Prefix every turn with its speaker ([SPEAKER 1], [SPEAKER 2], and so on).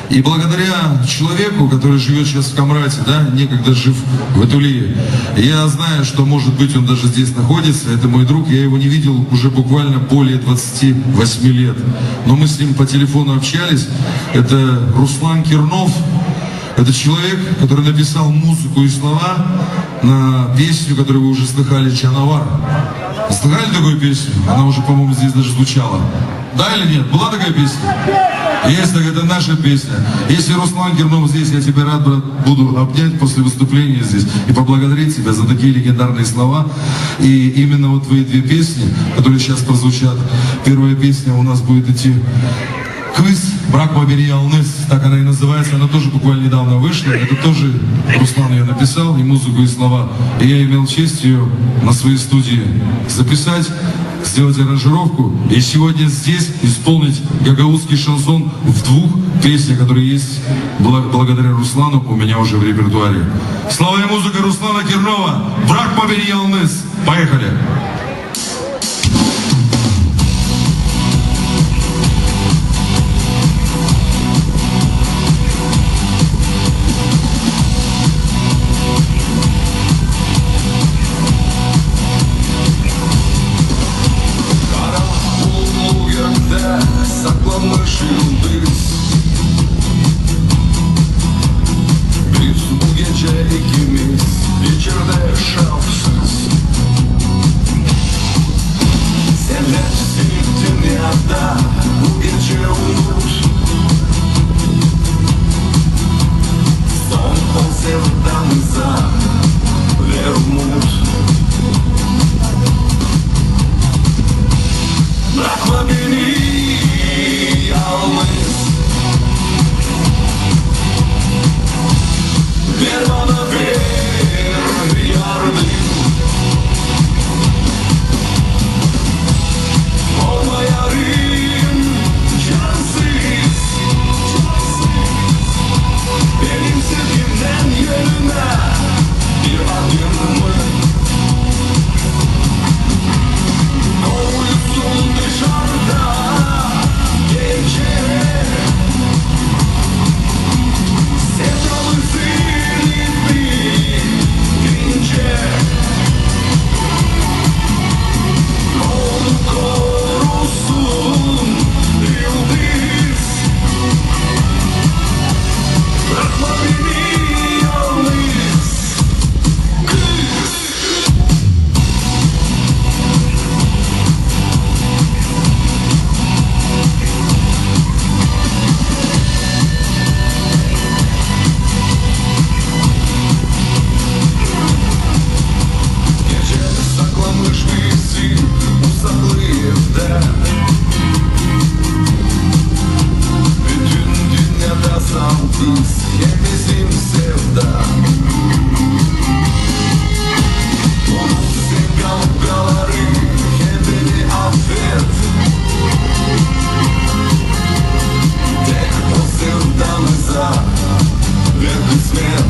[SPEAKER 1] И благодаря человеку, который живет сейчас в Камрате, да, некогда жив в Этулии, я знаю, что, может быть, он даже здесь находится. Это мой друг, я его не видел уже буквально более 28 лет. Но мы с ним по телефону общались. Это Руслан Кернов. Это человек, который написал музыку и слова на песню, которую вы уже слыхали, «Чанавар». Слыхали такую песню? Она уже, по-моему, здесь даже звучала. Да или нет? Была такая песня? Есть, так это наша песня. Если Руслан Кернов здесь, я тебя рад буду обнять после выступления здесь и поблагодарить тебя за такие легендарные слова. И именно вот твои две песни, которые сейчас прозвучат. Первая песня у нас будет идти «Квиз Брак Мабери Алмес», так она и называется, она тоже буквально недавно вышла, это тоже Руслан ее написал, и музыку, и слова. И я имел честь ее на своей студии записать, сделать аранжировку, и сегодня здесь исполнить гагаузский шансон в двух песнях, которые есть благодаря Руслану у меня уже в репертуаре. Слова и музыка Руслана Кернова, «Брак Мабери Алмес». Поехали!
[SPEAKER 2] Saklanmış yıldız Biz bu gece ikimiz içeride şartsız Sen hepsi dünyada bu gece unut Son o sevdamıza ver umut Bırakma beni yalnız Ver bana ver yardım Olma yarım cansız Benim sevgimden yönüme bir adım mı Uyusun dışarıda gece Sevdamızın bitince Onu korusun yıldız Bırakma beni yalnız kız Saklanmış bizi uzaklı evde Bütün dünyada santiz bizim sevda Unut sen kavgaları kendini affet Tek o sevdamıza ver kısmet